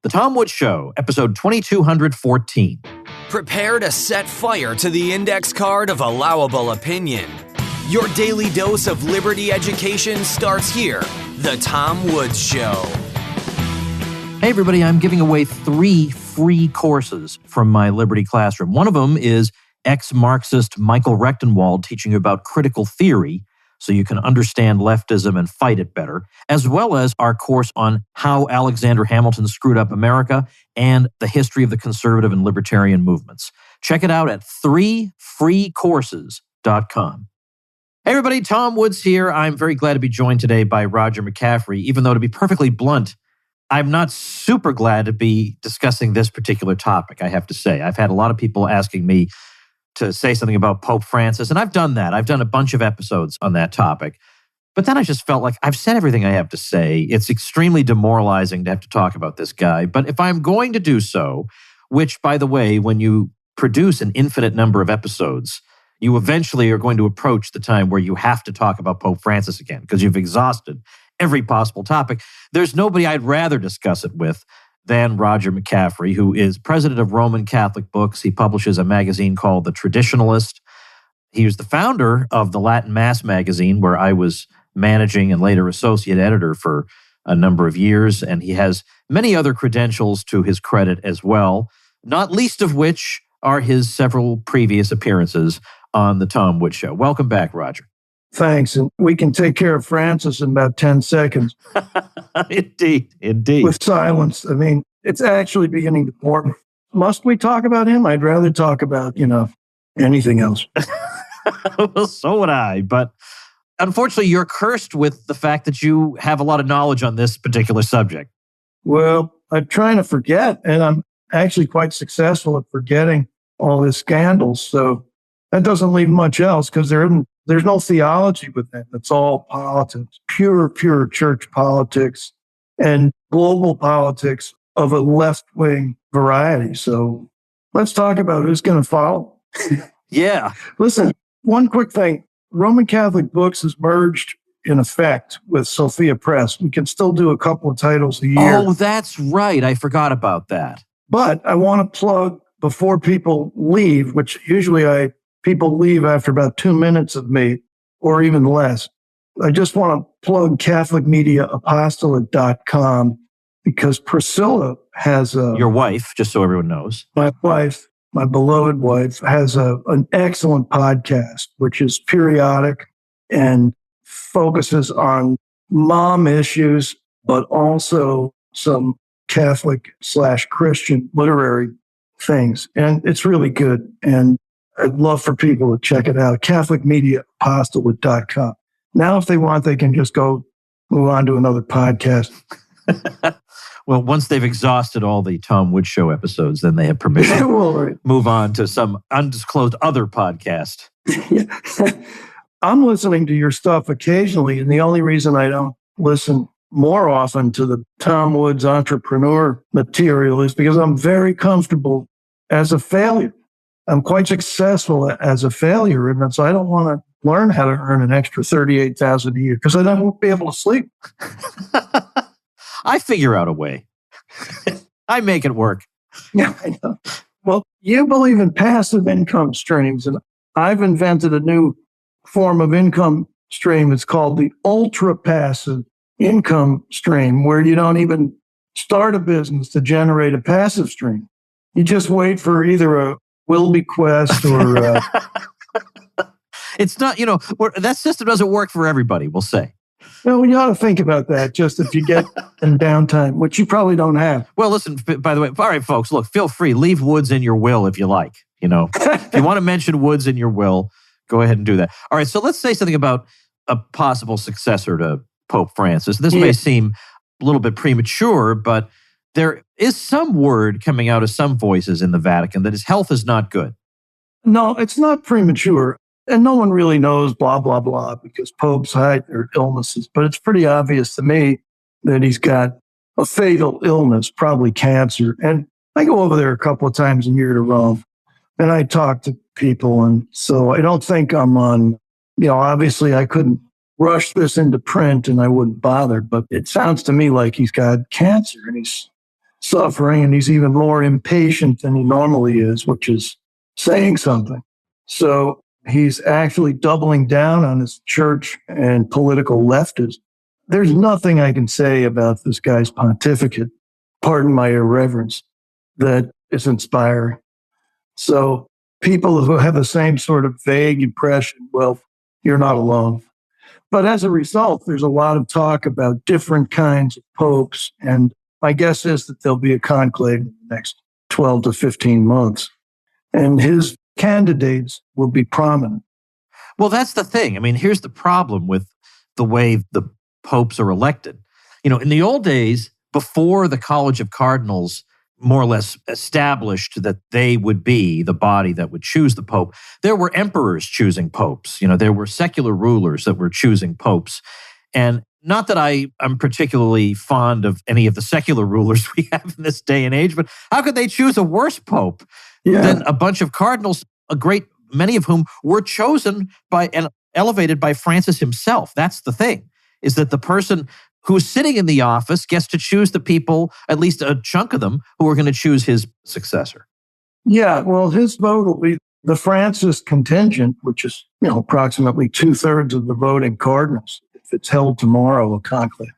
The Tom Woods Show, episode 2214. Prepare to set fire to the index card of allowable opinion. Your daily dose of liberty education starts here. The Tom Woods Show. Hey, everybody, I'm giving away 3 free courses from my Liberty Classroom. One of them is ex-Marxist Michael Rechtenwald teaching you about critical theory so you can understand leftism and fight it better, as well as our course on how Alexander Hamilton screwed up America and the history of the conservative and libertarian movements. Check it out at 3freecourses.com. Hey everybody, Tom Woods here. I'm very glad to be joined today by Roger McCaffrey, even though, to be perfectly blunt, I'm not super glad to be discussing this particular topic, I have to say. I've had a lot of people asking me to say something about Pope Francis, and I've done that. I've done a bunch of episodes on that topic. But then I just felt like I've said everything I have to say. It's extremely demoralizing to have to talk about this guy. But if I'm going to do so, which, by the way, when you produce an infinite number of episodes, you eventually are going to approach the time where you have to talk about Pope Francis again because you've exhausted every possible topic. There's nobody I'd rather discuss it with than Roger McCaffrey, who is president of Roman Catholic Books. He publishes a magazine called The Traditionalist. He was the founder of the Latin Mass magazine, where I was managing and later associate editor for a number of years, and he has many other credentials to his credit as well, not least of which are his several previous appearances on The Tom Woods Show. Welcome back, Roger. Thanks. And we can take care of Francis in about 10 seconds. Indeed. With silence. I mean, it's actually beginning to bore me. Must we talk about him? I'd rather talk about, anything else. Well, so would I. But unfortunately, you're cursed with the fact that you have a lot of knowledge on this particular subject. Well, I'm trying to forget, and I'm actually quite successful at forgetting all his scandals. So that doesn't leave much else because there's no theology with that. It's all politics, pure church politics and global politics of a left-wing variety. So let's talk about who's going to follow. Yeah. Listen, one quick thing. Roman Catholic Books has merged in effect with Sophia Press. We can still do a couple of titles a year. Oh, that's right. I forgot about that. But I want to plug before people leave, which usually people leave after about 2 minutes of me, or even less. I just want to plug CatholicMediaApostolate.com because Priscilla has your wife, just so everyone knows. My wife, my beloved wife, has an excellent podcast, which is periodic and focuses on mom issues, but also some Catholic/Christian literary things. And it's really good. And I'd love for people to check it out, CatholicMediaApostolate.com. Now, if they want, they can just go move on to another podcast. Well, once they've exhausted all the Tom Woods Show episodes, then they have permission to move on to some undisclosed other podcast. I'm listening to your stuff occasionally, and the only reason I don't listen more often to the Tom Woods entrepreneur material is because I'm very comfortable as a failure. I'm quite successful as a failure, and so I don't want to learn how to earn an extra $38,000 a year because I won't be able to sleep. I figure out a way. I make it work. Yeah, I know. Well, you believe in passive income streams, and I've invented a new form of income stream. It's called the ultra passive income stream, where you don't even start a business to generate a passive stream. You just wait for either a will bequest or it's not, that system doesn't work for everybody, we'll say. Well, you ought to think about that just if you get in downtime, which you probably don't have. Well, listen, by the way, all right, folks, look, feel free. Leave Woods in your will if you like. If you want to mention Woods in your will, go ahead and do that. All right, so let's say something about a possible successor to Pope Francis. This may seem a little bit premature, but there is some word coming out of some voices in the Vatican that his health is not good. No, it's not premature. And no one really knows blah, blah, blah, because popes hide their illnesses. But it's pretty obvious to me that he's got a fatal illness, probably cancer. And I go over there a couple of times a year to Rome, and I talk to people. And so I don't think I'm on, obviously I couldn't rush this into print and I wouldn't bother. But it sounds to me like he's got cancer and he's suffering, and he's even more impatient than he normally is, which is saying something. So he's actually doubling down on his church and political leftism. There's nothing I can say about this guy's pontificate, pardon my irreverence, that is inspiring. So people who have the same sort of vague impression, well, you're not alone. But as a result, there's a lot of talk about different kinds of popes. And my guess is that there'll be a conclave in the next 12 to 15 months. And his candidates will be prominent. Well, that's the thing. I mean, here's the problem with the way the popes are elected. In the old days, before the College of Cardinals more or less established that they would be the body that would choose the pope, there were emperors choosing popes. There were secular rulers that were choosing popes. And not that I'm particularly fond of any of the secular rulers we have in this day and age, but how could they choose a worse pope than a bunch of cardinals, a great many of whom were chosen by and elevated by Francis himself? That's the thing, is that the person who's sitting in the office gets to choose the people, at least a chunk of them, who are going to choose his successor. Yeah, well, his vote will be the Francis contingent, which is, approximately 2/3 of the voting cardinals. If it's held tomorrow, a conclave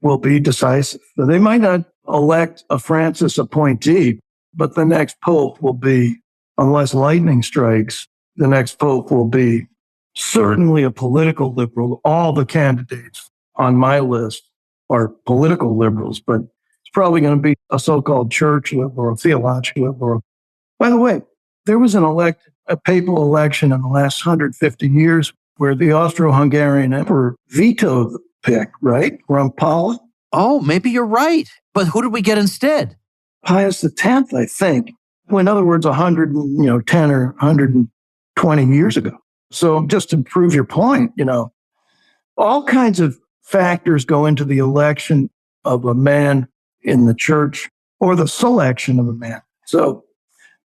will be decisive. So they might not elect a Francis appointee, but the next pope will be, unless lightning strikes, the next pope will be certainly a political liberal. All the candidates on my list are political liberals, but it's probably going to be a so-called church liberal, a theological liberal. By the way, there was a papal election in the last 150 years where the Austro-Hungarian emperor vetoed the pick, right? Ron Paul. Oh, maybe you're right. But who did we get instead? Pius X, I think. Well, in other words, 110 or 120 years ago. So just to prove your point, all kinds of factors go into the election of a man in the church or the selection of a man. So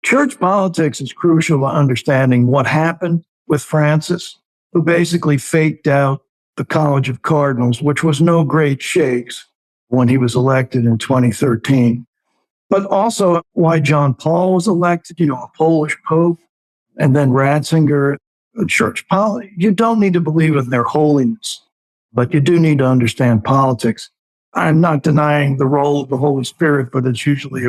church politics is crucial to understanding what happened with Francis, who basically faked out the College of Cardinals, which was no great shakes when he was elected in 2013. But also why John Paul was elected, a Polish pope, and then Ratzinger, a church polity. You don't need to believe in their holiness, but you do need to understand politics. I'm not denying the role of the Holy Spirit, but it's usually,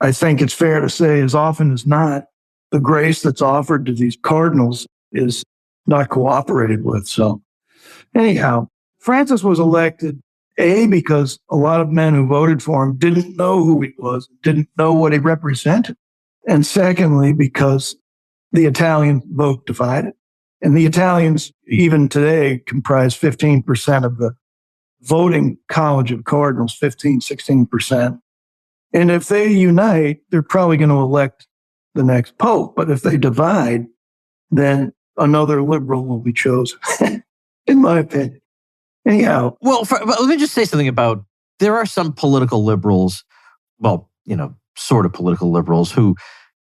I think it's fair to say, as often as not, the grace that's offered to these cardinals is not cooperated with. So anyhow, Francis was elected, because a lot of men who voted for him didn't know who he was, didn't know what he represented. And secondly, because the Italian vote divided. And the Italians, even today, comprise 15% of the voting College of Cardinals, 16%. And if they unite, they're probably going to elect the next pope. But if they divide, then another liberal will be chosen, in my opinion. Anyhow. Well, let me just say something about, there are some political liberals, sort of political liberals, who,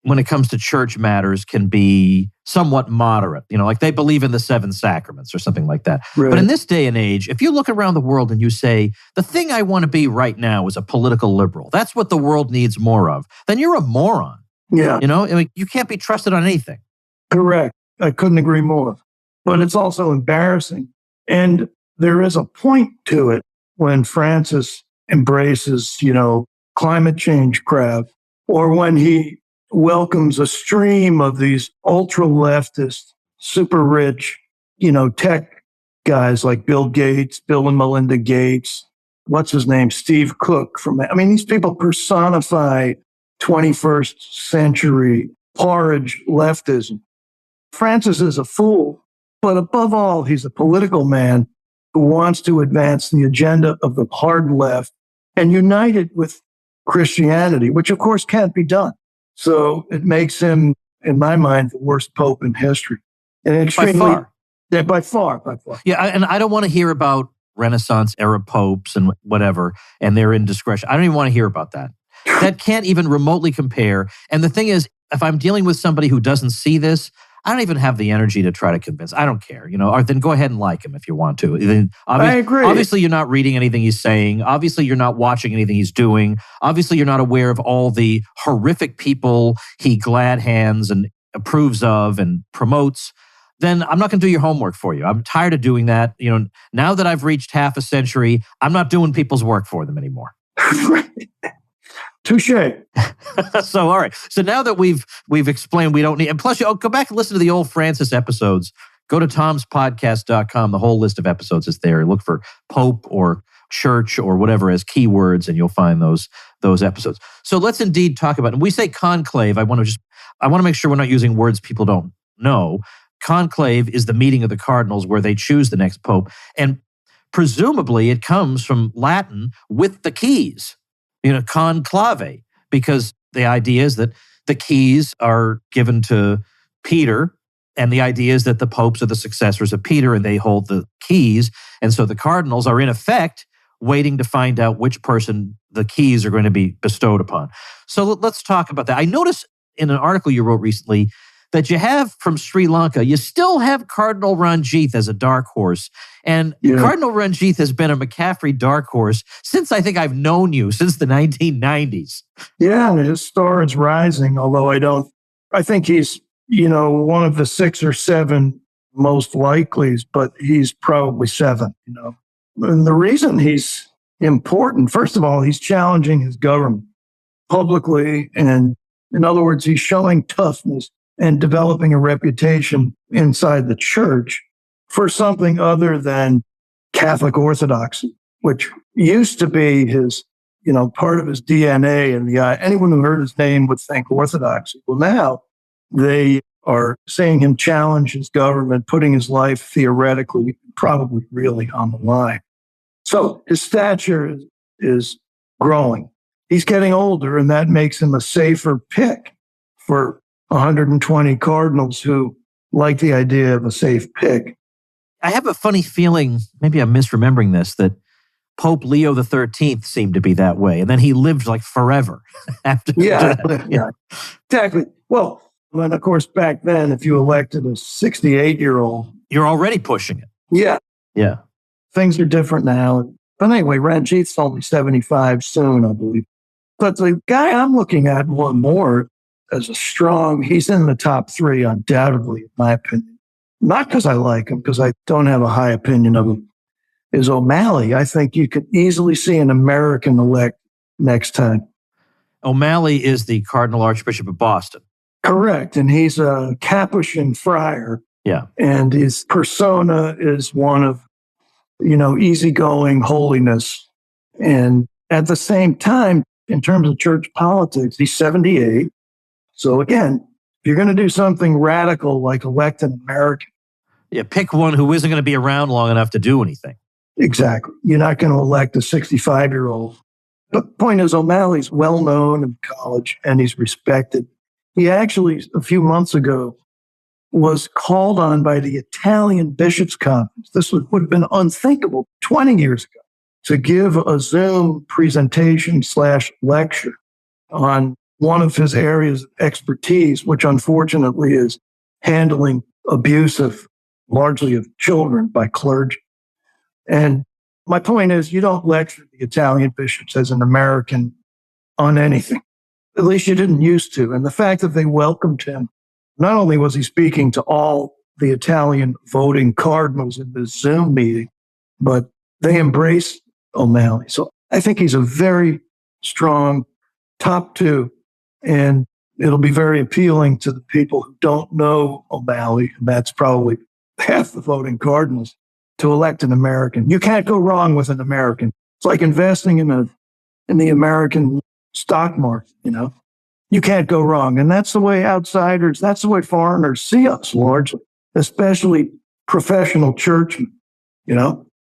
when it comes to church matters, can be somewhat moderate. Like they believe in the 7 sacraments or something like that. Right. But in this day and age, if you look around the world and you say, the thing I want to be right now is a political liberal, that's what the world needs more of, then you're a moron. Yeah. You can't be trusted on anything. Correct. I couldn't agree more. But it's also embarrassing. And there is a point to it when Francis embraces, climate change crowd, or when he welcomes a stream of these ultra-leftist, super rich, tech guys like Bill Gates, Bill and Melinda Gates, what's his name, Steve Cook. These people personify 21st century porridge leftism. Francis is a fool, but above all, he's a political man who wants to advance the agenda of the hard left and unite it with Christianity, which of course can't be done. So it makes him, in my mind, the worst pope in history. And extremely, by far. Yeah, by far. Yeah, and I don't want to hear about Renaissance era popes and whatever, and their indiscretion. I don't even want to hear about that. That can't even remotely compare. And the thing is, if I'm dealing with somebody who doesn't see this, I don't even have the energy to try to convince. I don't care, or then go ahead and like him if you want to. Then I agree. Obviously, you're not reading anything he's saying. Obviously, you're not watching anything he's doing. Obviously, you're not aware of all the horrific people he glad hands and approves of and promotes. Then I'm not going to do your homework for you. I'm tired of doing that. Now that I've reached half a century, I'm not doing people's work for them anymore. Touche. So, all right. So now that we've explained we don't need, and plus, go back and listen to the old Francis episodes. Go to tomspodcast.com. The whole list of episodes is there. Look for Pope or church or whatever as keywords, and you'll find those episodes. So let's indeed talk about it. When we say conclave, I want to make sure we're not using words people don't know. Conclave is the meeting of the cardinals where they choose the next pope, and presumably it comes from Latin with the keys. Conclave, because the idea is that the keys are given to Peter, and the idea is that the popes are the successors of Peter and they hold the keys. And so the cardinals are in effect waiting to find out which person the keys are going to be bestowed upon. So let's talk about that. I noticed in an article you wrote recently that you have from Sri Lanka, you still have Cardinal Ranjith as a dark horse. And Cardinal Ranjith has been a McCaffrey dark horse since I think I've known you, since the 1990s. Yeah, and his star is rising, although I think he's, one of the 6 or 7 most likelies, but he's probably 7, And the reason he's important, first of all, he's challenging his government publicly. And in other words, he's showing toughness and developing a reputation inside the church for something other than Catholic orthodoxy, which used to be his, part of his DNA. And anyone who heard his name would think orthodoxy. Well, now they are seeing him challenge his government, putting his life theoretically, probably really on the line. So his stature is growing. He's getting older, and that makes him a safer pick for 120 cardinals who like the idea of a safe pick. I have a funny feeling, maybe I'm misremembering this, that Pope Leo XIII seemed to be that way. And then he lived like forever after that. Yeah, exactly. Well, and of course, back then, if you elected a 68-year-old... You're already pushing it. Yeah. Things are different now. But anyway, Ranjith's only 75 soon, I believe. But the guy I'm looking at more and more as he's in the top 3, undoubtedly, in my opinion. Not because I like him, because I don't have a high opinion of him, is O'Malley. I think you could easily see an American elect next time. O'Malley is the Cardinal Archbishop of Boston. Correct. And he's a Capuchin friar. Yeah. And his persona is one of, easygoing holiness. And at the same time, in terms of church politics, he's 78. So again, if you're going to do something radical like elect an American. Yeah, pick one who isn't going to be around long enough to do anything. Exactly. You're not going to elect a 65-year-old. But the point is, O'Malley's well-known in college and he's respected. He actually, a few months ago, was called on by the Italian Bishops' Conference. This would have been unthinkable 20 years ago, to give a Zoom presentation/lecture on one of his areas of expertise, which unfortunately is handling abuse largely of children by clergy. And my point is, you don't lecture the Italian bishops as an American on anything. At least you didn't used to. And the fact that they welcomed him, not only was he speaking to all the Italian voting cardinals in this Zoom meeting, but they embraced O'Malley. So I think he's a very strong top 2. And it'll be very appealing to the people who don't know O'Malley, and that's probably half the voting cardinals, to elect an American. You can't go wrong with an American. It's like investing in the American stock market, You can't go wrong. And that's the way that's the way foreigners see us largely, especially professional churchmen,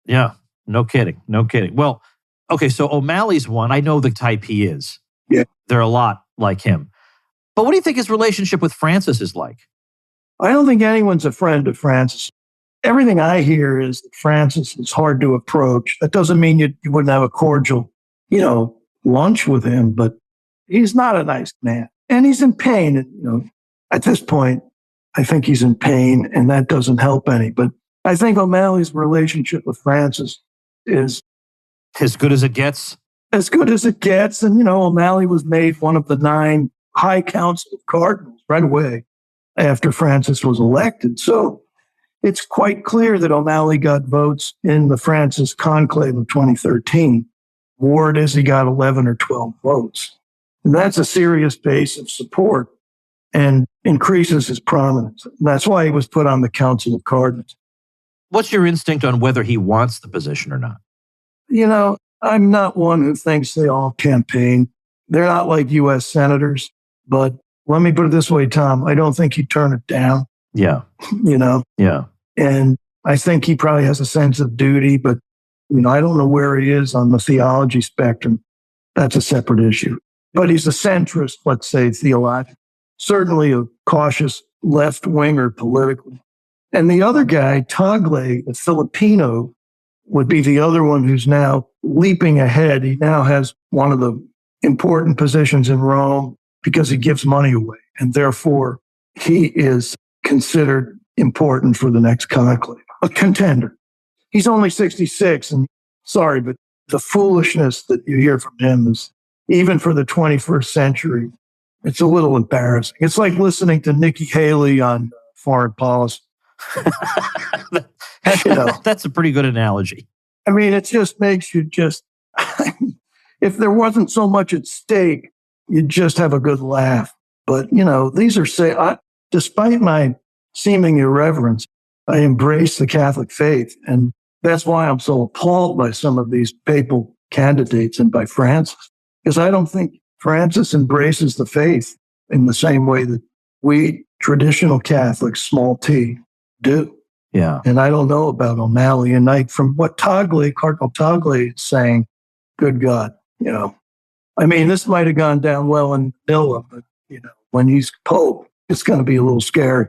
Yeah, no kidding. Well, okay, so O'Malley's one. I know the type he is. Yeah. There are a lot like him. But what do you think his relationship with Francis is like? I don't think anyone's a friend of Francis. Everything I hear is that Francis is hard to approach. That doesn't mean you wouldn't have a cordial, lunch with him, but he's not a nice man. And he's in pain. And, at this point, I think he's in pain, and that doesn't help any. But I think O'Malley's relationship with Francis is as good as it gets. As good as it gets. And, O'Malley was made one of the 9 High Council of Cardinals right away after Francis was elected. So it's quite clear that O'Malley got votes in the Francis Conclave of 2013. Ward is he got 11 or 12 votes. And that's a serious base of support and increases his prominence. And that's why he was put on the Council of Cardinals. What's your instinct on whether he wants the position or not? I'm not one who thinks they all campaign. They're not like U.S. senators. But let me put it this way, Tom. I don't think he'd turn it down. Yeah. Yeah. And I think he probably has a sense of duty, but, I don't know where he is on the theology spectrum. That's a separate issue. But he's a centrist, let's say, theologically. Certainly a cautious left-winger politically. And the other guy, Tagle, the Filipino, would be the other one who's now leaping ahead. He now has one of the important positions in Rome because he gives money away. And therefore, he is considered important for the next conclave, a contender. He's only 66. And sorry, but the foolishness that you hear from him is, even for the 21st century, it's a little embarrassing. It's like listening to Nikki Haley on foreign policy. That's a pretty good analogy. I mean, it just makes you if there wasn't so much at stake, you'd just have a good laugh. But, these are despite my seeming irreverence, I embrace the Catholic faith. And that's why I'm so appalled by some of these papal candidates and by Francis, because I don't think Francis embraces the faith in the same way that we traditional Catholics, small t, do. Yeah. And I don't know about O'Malley. And from what Cardinal Tagle is saying, good God, this might have gone down well in Manila, but, when he's Pope, it's going to be a little scary.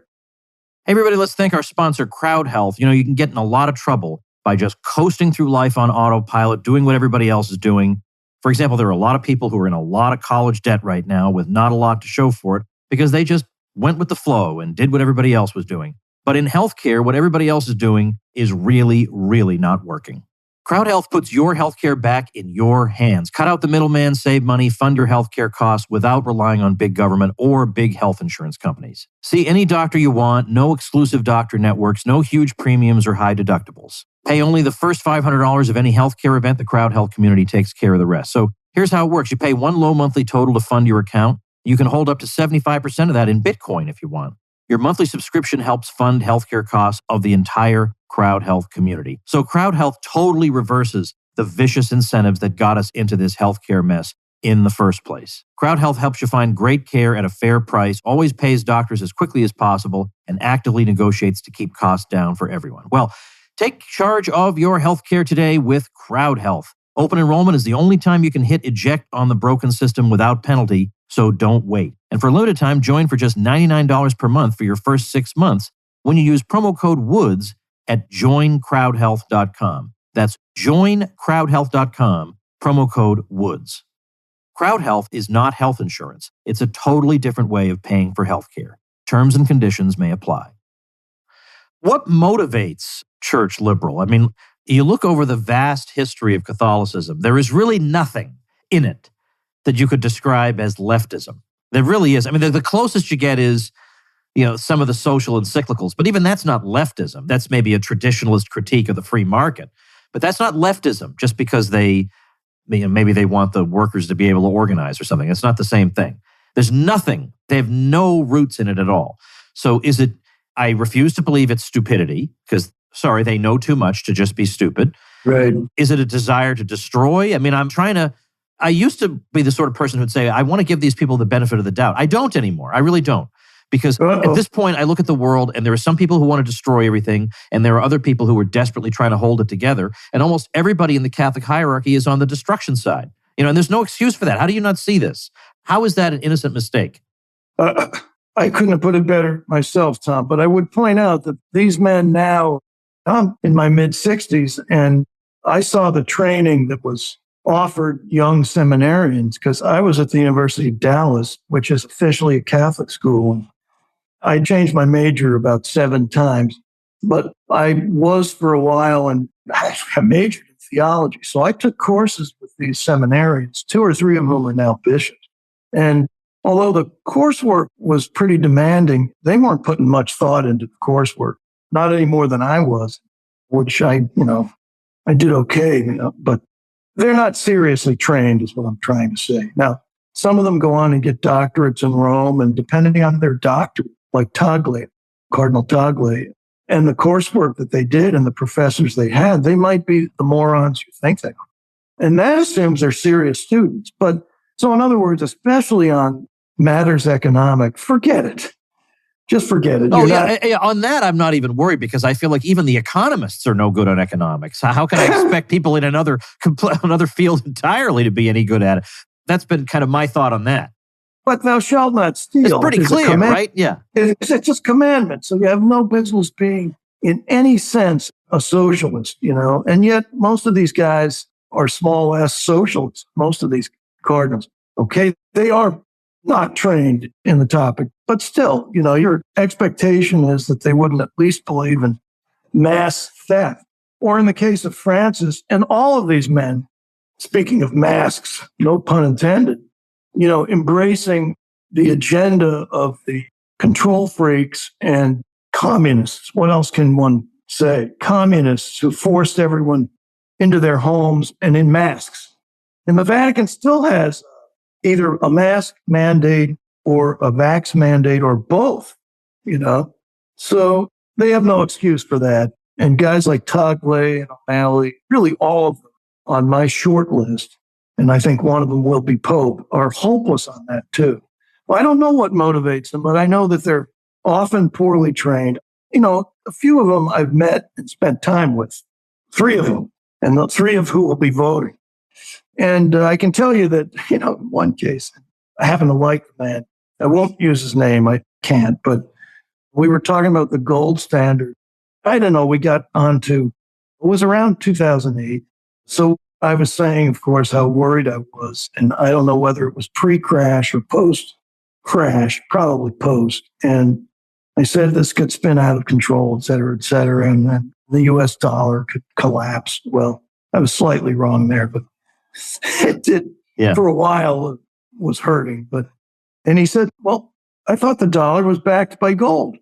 Hey, everybody, let's thank our sponsor, Crowd Health. You can get in a lot of trouble by just coasting through life on autopilot, doing what everybody else is doing. For example, there are a lot of people who are in a lot of college debt right now with not a lot to show for it because they just went with the flow and did what everybody else was doing. But in healthcare, what everybody else is doing is really, really not working. Crowd Health puts your healthcare back in your hands. Cut out the middleman, save money, fund your healthcare costs without relying on big government or big health insurance companies. See any doctor you want, no exclusive doctor networks, no huge premiums or high deductibles. Pay only the first $500 of any healthcare event. The Crowd Health community takes care of the rest. So here's how it works. You pay one low monthly total to fund your account. You can hold up to 75% of that in Bitcoin if you want. Your monthly subscription helps fund healthcare costs of the entire Crowd Health community. So Crowd Health totally reverses the vicious incentives that got us into this healthcare mess in the first place. Crowd Health helps you find great care at a fair price, always pays doctors as quickly as possible, and actively negotiates to keep costs down for everyone. Well, take charge of your healthcare today with Crowd Health. Open enrollment is the only time you can hit eject on the broken system without penalty, so don't wait. And for a limited time, join for just $99 per month for your first 6 months when you use promo code WOODS at joincrowdhealth.com. That's joincrowdhealth.com, promo code WOODS. Crowd Health is not health insurance. It's a totally different way of paying for healthcare. Terms and conditions may apply. What motivates church liberal? You look over the vast history of Catholicism, there is really nothing in it that you could describe as leftism. There really is. The closest you get is, some of the social encyclicals, but even that's not leftism. That's maybe a traditionalist critique of the free market, but that's not leftism just because maybe they want the workers to be able to organize or something. It's not the same thing. There's nothing. They have no roots in it at all. So is it, I refuse to believe it's stupidity because, they know too much to just be stupid. Right. Is it a desire to destroy? I used to be the sort of person who'd say, I want to give these people the benefit of the doubt. I don't anymore. I really don't. Because at this point, I look at the world and there are some people who want to destroy everything and there are other people who are desperately trying to hold it together. And almost everybody in the Catholic hierarchy is on the destruction side. And there's no excuse for that. How do you not see this? How is that an innocent mistake? I couldn't have put it better myself, Tom, but I would point out that these men now, I'm in my mid-60s, and I saw the training that was offered young seminarians because I was at the University of Dallas, which is officially a Catholic school. I changed my major about 7 times, but I was for a while, and I majored in theology. So I took courses with these seminarians, 2 or 3 of whom are now bishops. And although the coursework was pretty demanding, they weren't putting much thought into the coursework, not any more than I was, which I did okay, but they're not seriously trained is what I'm trying to say. Now, some of them go on and get doctorates in Rome, and depending on their doctorate, like Tagle, Cardinal Tagle, and the coursework that they did and the professors they had, they might be the morons you think they are. And that assumes they're serious students. But so in other words, especially on matters economic, forget it. Just forget it. On that, I'm not even worried because I feel like even the economists are no good on economics. How can I expect people in another field entirely to be any good at it? That's been kind of my thought on that. But thou shalt not steal. It's pretty clear, right? Yeah. It's just commandment. So you have no business being, in any sense, a socialist, And yet most of these guys are small s socialists, most of these cardinals. Okay, they are not trained in the topic, but still, your expectation is that they wouldn't at least believe in mass theft. Or in the case of Francis and all of these men, speaking of masks, no pun intended, embracing the agenda of the control freaks and communists. What else can one say? Communists who forced everyone into their homes and in masks. And the Vatican still has either a mask mandate or a vax mandate or both, So they have no excuse for that. And guys like Tagle and O'Malley, really all of them on my short list, and I think one of them will be Pope, are hopeless on that too. Well, I don't know what motivates them, but I know that they're often poorly trained. A few of them I've met and spent time with, 3 of them, and the 3 of who will be voting. And I can tell you that, in one case, I happen to like the man. I won't use his name. I can't. But we were talking about the gold standard. I don't know. We got onto, it was around 2008. So I was saying, of course, how worried I was. And I don't know whether it was pre-crash or post-crash, probably post. And I said this could spin out of control, et cetera, and then the US dollar could collapse. Well, I was slightly wrong there, but it did for a while. It was hurting. And he said, well, I thought the dollar was backed by gold.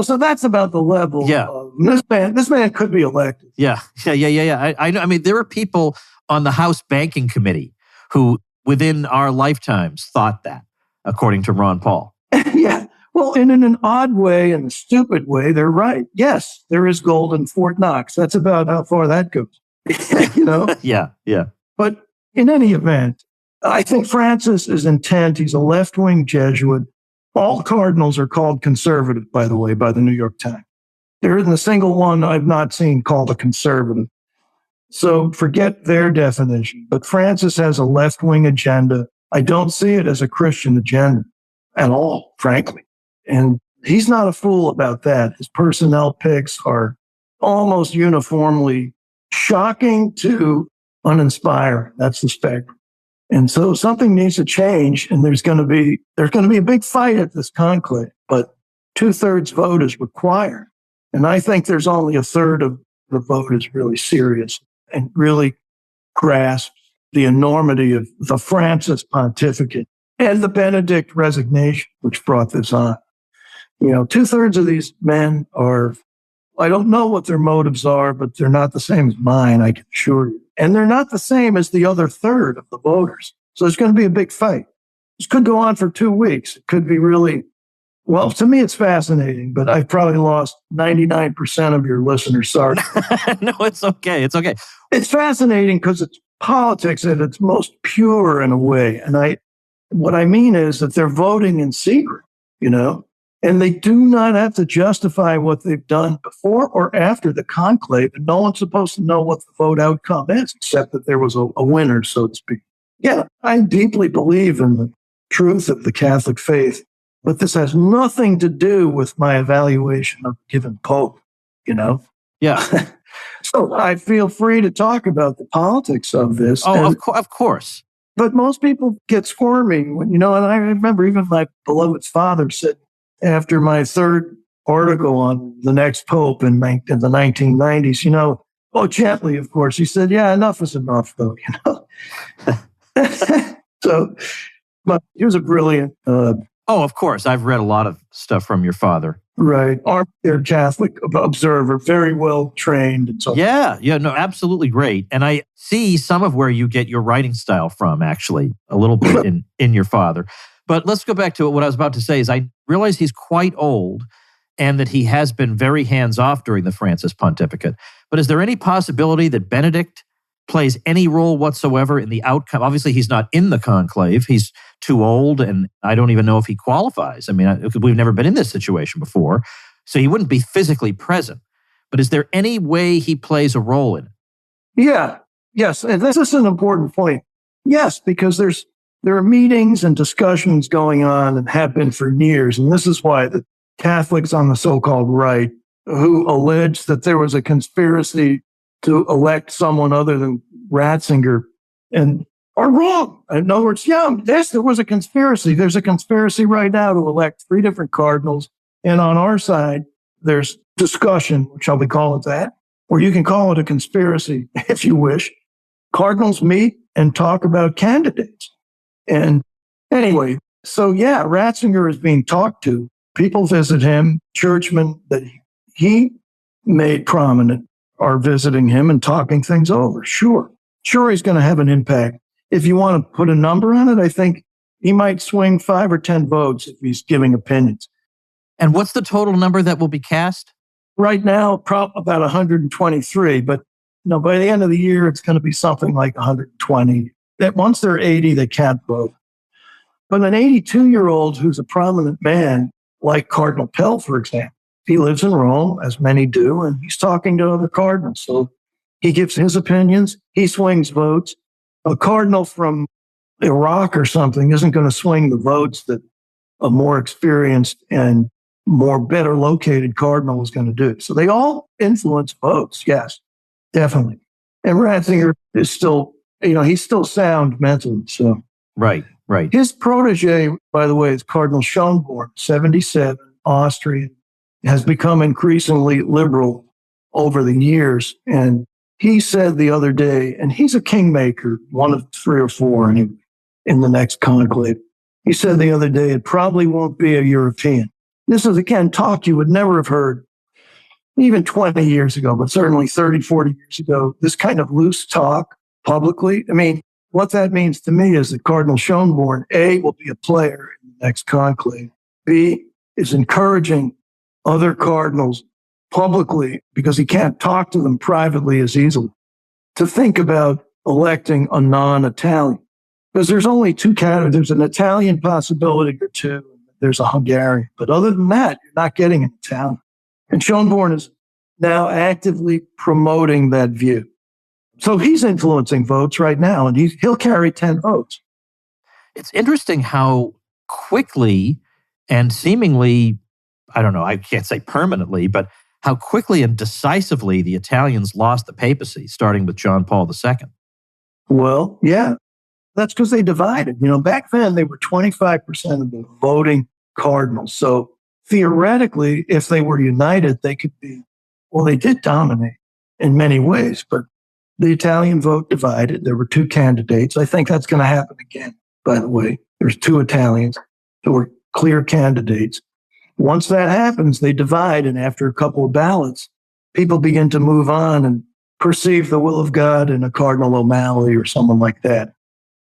So that's about the level. Yeah. This man could be elected. Yeah. I know. I mean, there are people on the House Banking Committee who, within our lifetimes, thought that, according to Ron Paul. Yeah. Well, in an odd way and a stupid way, they're right. Yes, there is gold in Fort Knox. That's about how far that goes. Yeah. But in any event, I think Francis is intent. He's a left-wing Jesuit. All cardinals are called conservative, by the way, by the New York Times. There isn't a single one I've not seen called a conservative. So forget their definition. But Francis has a left-wing agenda. I don't see it as a Christian agenda at all, frankly. And he's not a fool about that. His personnel picks are almost uniformly shocking to uninspiring. That's the spectrum. And so something needs to change, and there's going to be a big fight at this conclave, but 2/3 vote is required. And I think there's only 1/3 of the vote is really serious and really grasps the enormity of the Francis pontificate and the Benedict resignation, which brought this on. 2/3 of these men are, I don't know what their motives are, but they're not the same as mine, I can assure you. And they're not the same as the other 1/3 of the voters. So there's going to be a big fight. This could go on for 2 weeks. It could be really, well, to me, it's fascinating, but I've probably lost 99% of your listeners. Sorry. No, it's okay. It's okay. It's fascinating because it's politics at its most pure in a way. And what I mean is that they're voting in secret, and they do not have to justify what they've done before or after the conclave. And no one's supposed to know what the vote outcome is, except that there was a winner, so to speak. Yeah, I deeply believe in the truth of the Catholic faith, but this has nothing to do with my evaluation of a given pope, Yeah. So I feel free to talk about the politics of this. Oh, of course. But most people get squirmy when, and I remember even my beloved's father said, after my third article on the next pope in the 1990s, gently, of course, he said, yeah, enough is enough, though, So, but he was a brilliant. Of course. I've read a lot of stuff from your father. Right. Armchair Catholic observer, very well trained. And so Yeah, no, absolutely great. And I see some of where you get your writing style from, actually, a little bit in your father. But let's go back to what I was about to say is I realize he's quite old and that he has been very hands-off during the Francis pontificate. But is there any possibility that Benedict plays any role whatsoever in the outcome? Obviously, he's not in the conclave. He's too old, and I don't even know if he qualifies. I mean, we've never been in this situation before, so he wouldn't be physically present. But is there any way he plays a role in it? Yeah, yes, and this is an important point. Yes, because there are meetings and discussions going on and have been for years, and this is why the Catholics on the so-called right who allege that there was a conspiracy to elect someone other than Ratzinger and are wrong. In other words, yes, there was a conspiracy. There's a conspiracy right now to elect 3 different cardinals. And on our side, there's discussion, shall we call it that, or you can call it a conspiracy if you wish. Cardinals meet and talk about candidates. And anyway, so Ratzinger is being talked to. People visit him, churchmen that he made prominent are visiting him and talking things over. Sure, he's going to have an impact. If you want to put a number on it, I think he might swing 5 or 10 votes if he's giving opinions. And what's the total number that will be cast? Right now, about 123. But by the end of the year, it's going to be something like 120. That once they're 80, they can't vote. But an 82-year-old who's a prominent man, like Cardinal Pell, for example, he lives in Rome, as many do, and he's talking to other cardinals. So he gives his opinions. He swings votes. A cardinal from Iraq or something isn't going to swing the votes that a more experienced and better located cardinal is going to do. So they all influence votes. Yes, definitely. And Ratzinger is still, he's still sound mentally. So Right. His protege, by the way, is Cardinal Schönborn, 77, Austrian, has become increasingly liberal over the years. And he said the other day, and he's a kingmaker, one of 3 or 4 in the next conclave. He said the other day, it probably won't be a European. This is, again, talk you would never have heard even 20 years ago, but certainly 30, 40 years ago, this kind of loose talk publicly. I mean, what that means to me is that Cardinal Schönborn, A, will be a player in the next conclave. B, is encouraging other cardinals publicly, because he can't talk to them privately as easily, to think about electing a non-Italian. Because there's only 2 candidates. There's an Italian possibility or 2. There's a Hungarian. But other than that, you're not getting an Italian. And Schönborn is now actively promoting that view. So he's influencing votes right now, and he'll carry 10 votes. It's interesting how quickly and seemingly, I don't know, I can't say permanently, but how quickly and decisively the Italians lost the papacy, starting with John Paul II. Well, yeah, that's because they divided. Back then they were 25% of the voting cardinals. So theoretically, if they were united, they could be, they did dominate in many ways, but the Italian vote divided. There were 2 candidates. I think that's going to happen again, by the way. There's 2 Italians who were clear candidates. Once that happens, they divide, and after a couple of ballots, people begin to move on and perceive the will of God in a Cardinal O'Malley or someone like that.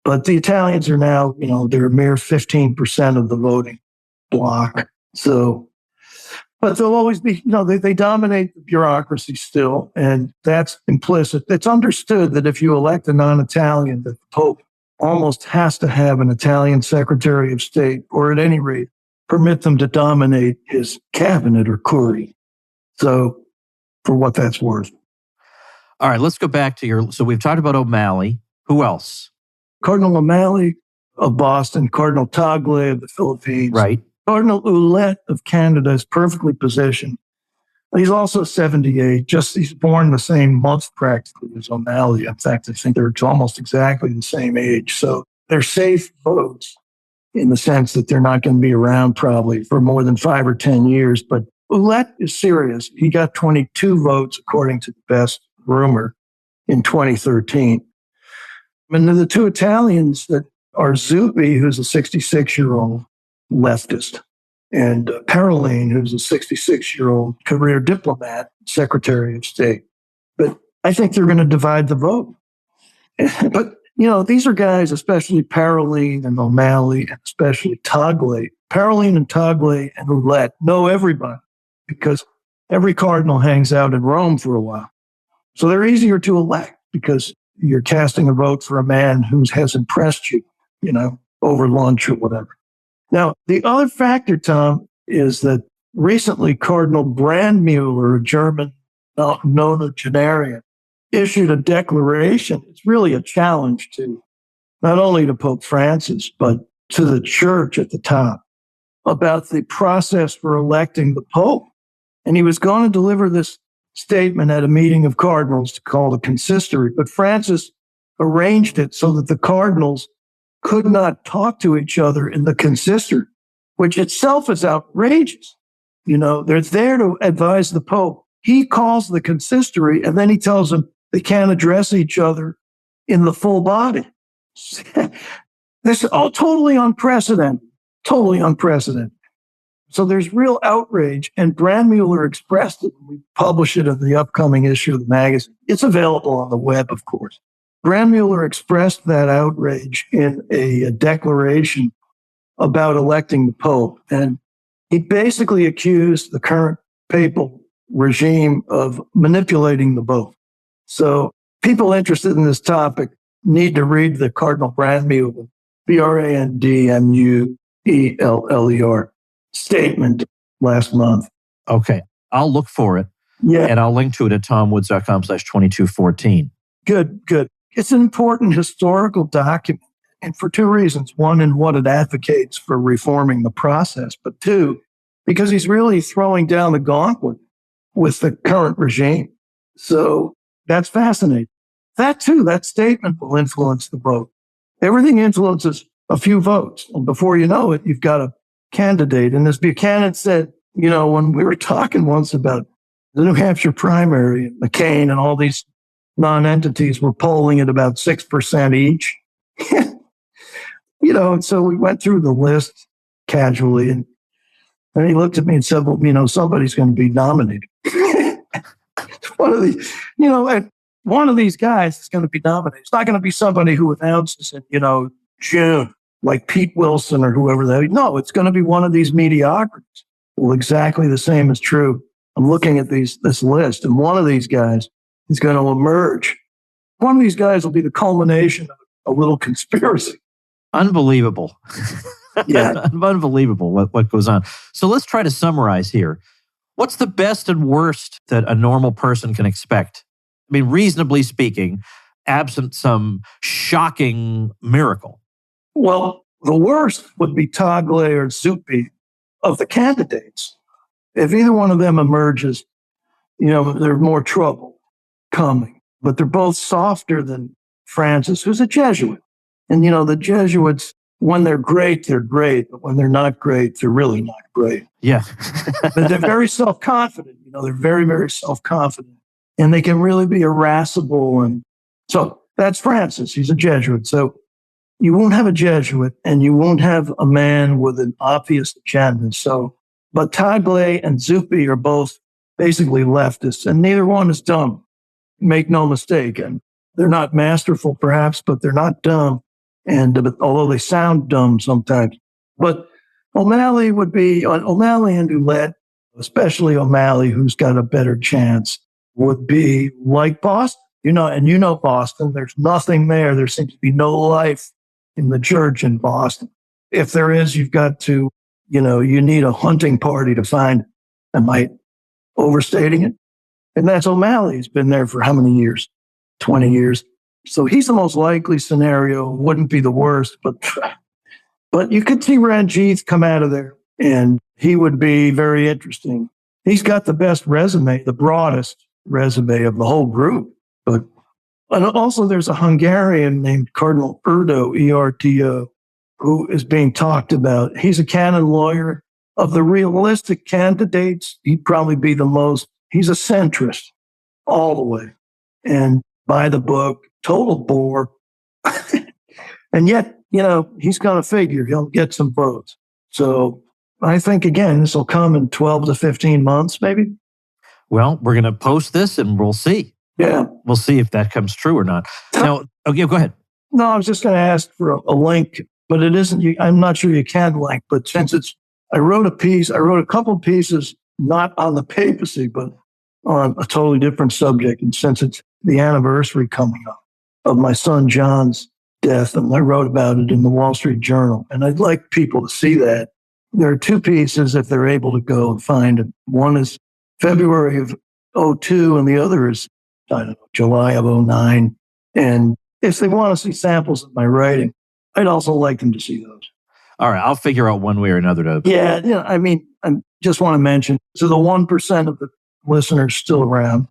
But the Italians are now, they're a mere 15% of the voting bloc. So, but they'll always be, they dominate the bureaucracy still, and that's implicit. It's understood that if you elect a non-Italian, that the Pope almost has to have an Italian Secretary of State, or at any rate, permit them to dominate his cabinet or curia. So, for what that's worth. All right, let's go back to so we've talked about O'Malley. Who else? Cardinal O'Malley of Boston, Cardinal Tagle of the Philippines. Right. Cardinal Ouellette of Canada is perfectly positioned. He's also 78, he's born the same month practically as O'Malley. In fact, I think they're almost exactly the same age. So they're safe votes. in the sense that they're not going to be around probably for more than 5 or 10 years. But Ouellette is serious. He got 22 votes, according to the best rumor, in 2013. And the two Italians that are Zuppi, who's a 66-year-old leftist, and Parolin, who's a 66-year-old career diplomat, Secretary of State. But I think they're going to divide the vote. But, these are guys, especially Parolin and O'Malley, and especially Tagle. Parolin and Tagle and Ouellette know everybody because every cardinal hangs out in Rome for a while. So they're easier to elect because you're casting a vote for a man who has impressed you, over lunch or whatever. Now, the other factor, Tom, is that recently Cardinal Brandmüller, a German nonagenarian, issued a declaration. It's really a challenge to not only to Pope Francis, but to the church at the top about the process for electing the Pope. And he was going to deliver this statement at a meeting of cardinals called a consistory, but Francis arranged it so that the cardinals could not talk to each other in the consistory, which itself is outrageous. They're there to advise the Pope. He calls the consistory and then he tells them they can't address each other in the full body. This is all totally unprecedented, So there's real outrage, and Brandmüller expressed it. We publish it in the upcoming issue of the magazine. It's available on the web, of course. Brandmüller expressed that outrage in a declaration about electing the Pope, and he basically accused the current papal regime of manipulating the vote. So people interested in this topic need to read the Cardinal Brandmüller, Brandmüller, statement last month. Okay. I'll look for it. Yeah. And I'll link to it at tomwoods.com/2214. Good. It's an important historical document. And for two reasons. One, in what it advocates for reforming the process. But two, because he's really throwing down the gauntlet with the current regime. So that's fascinating. That statement will influence the vote. Everything influences a few votes. And before you know it, you've got a candidate. And as Buchanan said, when we were talking once about the New Hampshire primary, and McCain and all these non-entities were polling at about 6% each. And so we went through the list casually, and he looked at me and said, well, somebody's going to be nominated. One of these guys is going to be nominated. It's not going to be somebody who announces in, June, like Pete Wilson or whoever No, it's going to be one of these mediocrities. Well, exactly the same is true. I'm looking at this list, and one of these guys is going to emerge. One of these guys will be the culmination of a little conspiracy. Unbelievable. Yeah. Unbelievable what goes on. So let's try to summarize here. What's the best and worst that a normal person can expect? I mean, reasonably speaking, absent some shocking miracle. Well, the worst would be Tagle or Zuppi of the candidates. If either one of them emerges, there's more trouble coming. But they're both softer than Francis, who's a Jesuit. And, the Jesuits, when they're great, they're great. But when they're not great, they're really not great. Yeah. But they're very self-confident. They're very, very self-confident. And they can really be irascible. And so that's Francis. He's a Jesuit. So you won't have a Jesuit and you won't have a man with an obvious agenda. But Tagle and Zuppi are both basically leftists, and neither one is dumb. Make no mistake. And they're not masterful, perhaps, but they're not dumb. And although they sound dumb sometimes. But O'Malley and Ouellette, especially O'Malley, who's got a better chance, would be like Boston. Boston, there's nothing there. There seems to be no life in the church in Boston. If there is, you've got to, you need a hunting party to find it. Am I overstating it? And that's O'Malley. He's been there for how many years? 20 years. So he's the most likely scenario. Wouldn't be the worst, but you could see Ranjith come out of there, and he would be very interesting. He's got the best resume, the broadest resume of the whole group. And also there's a Hungarian named Cardinal Erdo, E-R-T-O, who is being talked about. He's a canon lawyer. Of the realistic candidates, he'd probably be the most. He's a centrist all the way. And by the book, total bore. And yet, he's going to figure he'll get some votes. So I think, again, this will come in 12 to 15 months, maybe. Well, we're going to post this and we'll see. Yeah. We'll see if that comes true or not. Now, okay, go ahead. No, I was just going to ask for a link, but it isn't. I'm not sure you can link, but since I wrote a couple of pieces, not on the papacy, but on a totally different subject. And since it's the anniversary coming up of my son John's death, and I wrote about it in the Wall Street Journal, and I'd like people to see that. There are two pieces if they're able to go and find it. One is February of 2002, and the other is, July of 2009. And if they want to see samples of my writing, I'd also like them to see those. All right, I'll figure out one way or another to... Yeah, I just want to mention, so the 1% of the listeners still around.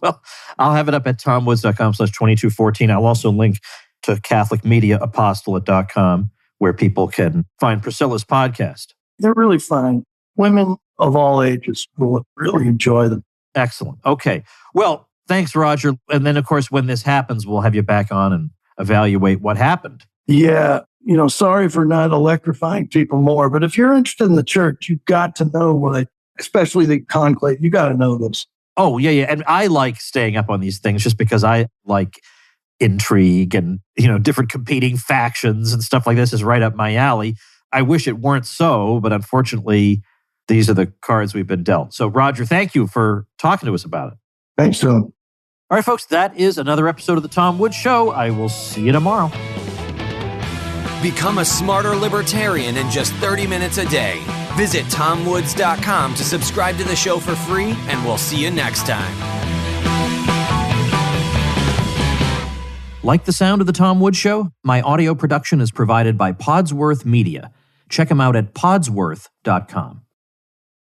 Well, I'll have it up at tomwoods.com/2214. I'll also link to CatholicMediaApostolate.com, where people can find Priscilla's podcast. They're really fun. Women of all ages will really enjoy them. Excellent. Okay. Well, thanks, Roger. And then, of course, when this happens, we'll have you back on and evaluate what happened. Yeah. Sorry for not electrifying people more, but if you're interested in the church, you've got to know especially the conclave, you got to know this. Oh, yeah. And I like staying up on these things just because I like intrigue and, different competing factions and stuff like this is right up my alley. I wish it weren't so, but unfortunately, these are the cards we've been dealt. So, Roger, thank you for talking to us about it. Thanks, Tom. All right, folks, that is another episode of The Tom Woods Show. I will see you tomorrow. Become a smarter libertarian in just 30 minutes a day. Visit tomwoods.com to subscribe to the show for free, and we'll see you next time. Like the sound of The Tom Woods Show? My audio production is provided by Podsworth Media. Check them out at podsworth.com.